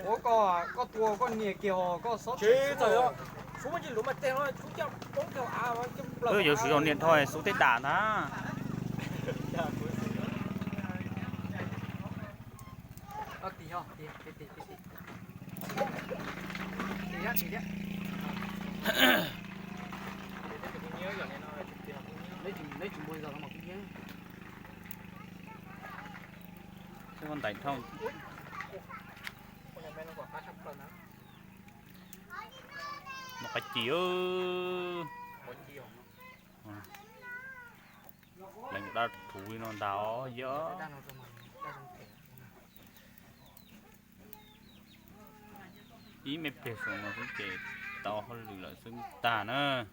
我個多個嘢叫個所。chế trời ơi số mấy gì lúa mà tên nó chú cho bóng kêu à mà giờ sử dụng điện thoại số tết đàn á. Tí ho, tí. Tí nhá. Lấy chừng bây giờ nó mặc cái nhé. Cái con đánh thông. Nó phải chịu. Đánh ra thú nó đào dỡ. Ý mấy bề xuống nó cũng kể to hơn là xứng tà nữa.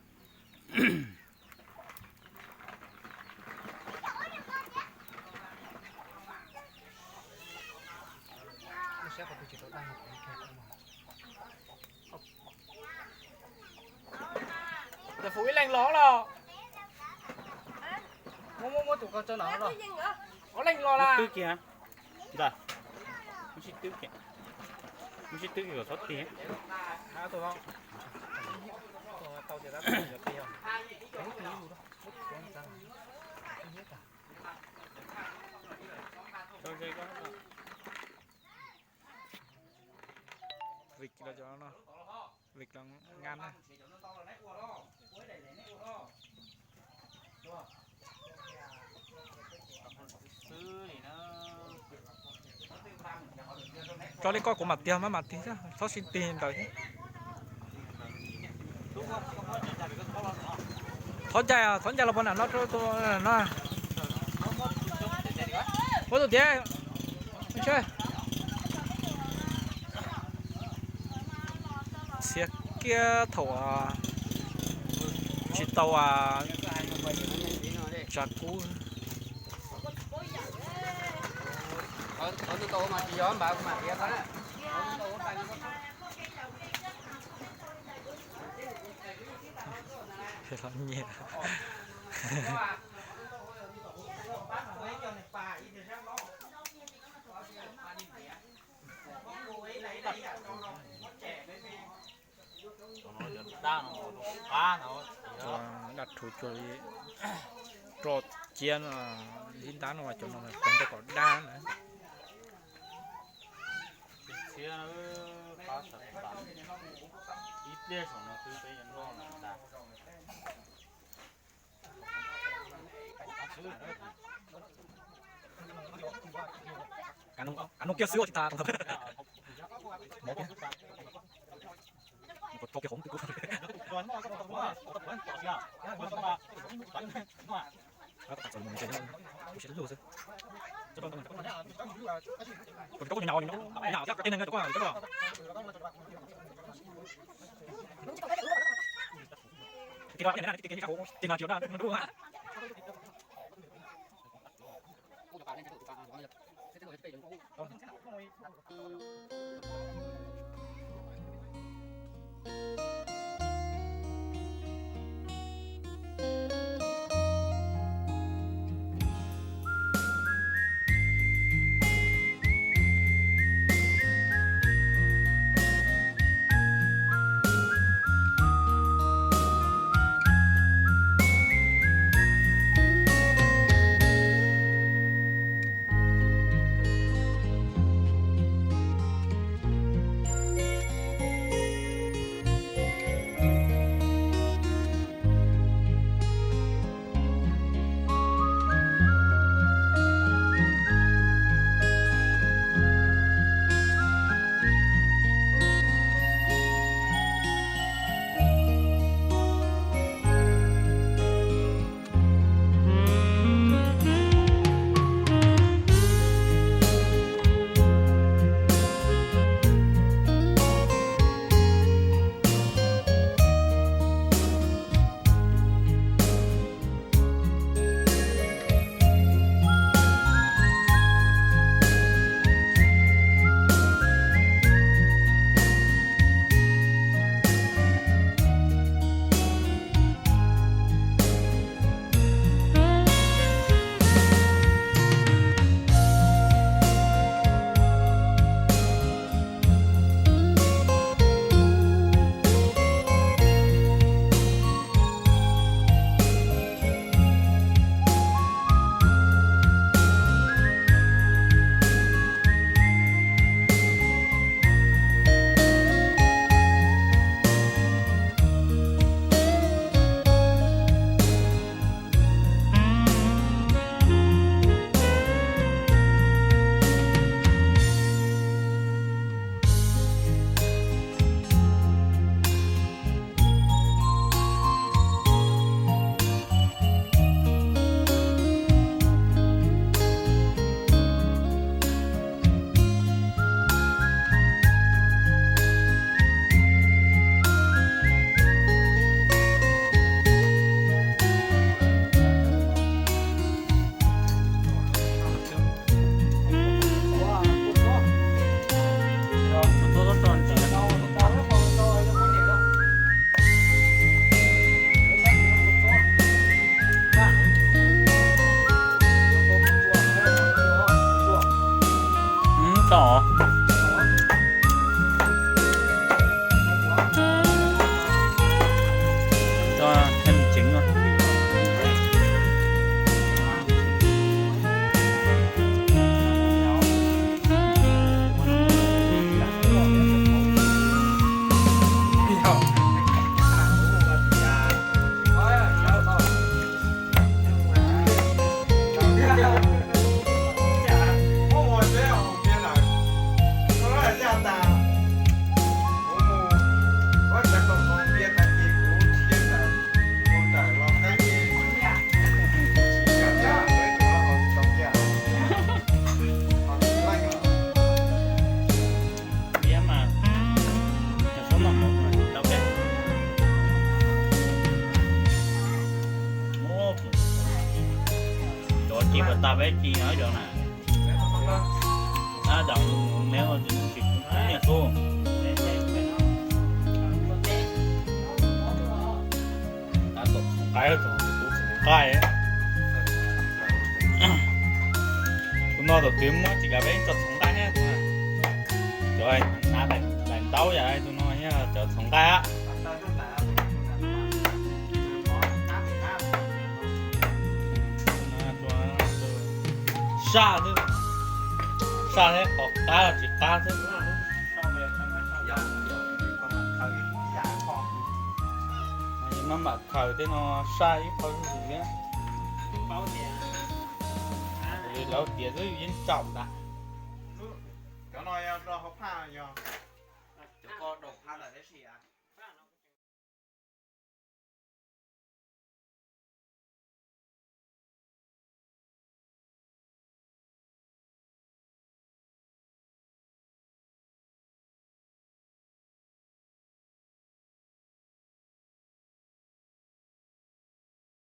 giờ phụ lên ló rồi Mua tủ con cho nó rồi. có lên ló là Tứ kìa. Dạ. Không xích tứ kìa. Không xích tứ kìa có sót kìa. à tụi không tàu chỉ ra được tiền vịt là cho nó vịt là ngan này cho đi coi của mặt tiền mà mặt tiền chứ sao xin tiền tới thốn chạy là bọn nào nó có tụi thế chơi xe kia thầu chỉ tàu chặt cú Ở tôi tô mà chị gió bảo mà kia ta. thì nó nhẹ cho đặt thủ chuối trộn chiên là dính tán ngoài chỗ nó là còn có đa nữa ăn kia xíu thì ta không một có cái hổng tự còn có nhỏ nhỏ chắc cái này có cái đó cái tiền nào chiều đó đúng không ạ Chó. Cho thêm trứng rồi. Bia mà số mà một rồi đâu đấy. Ô, chỗ chị và ta với chị ở chỗ này. Động nếu mà chị cũng nhà xuống. Cái đó cái ấy. Chúng nó đầu tiên mới chỉ cả bên chọn sống cái hết. Rồi, na đánh tấu vậy tụi nó nhá, chọn sống cái á. Xa thôi. Xa thế, có cá là chỉ cá thôi. Mà khởi thế nó sai bao nhiêu gì á? Bao tiền? Rồi lâu tiền rồi yên trọng đã. Cái này nó học pha nhờ. Chỗ con đổ pha là cái gì à?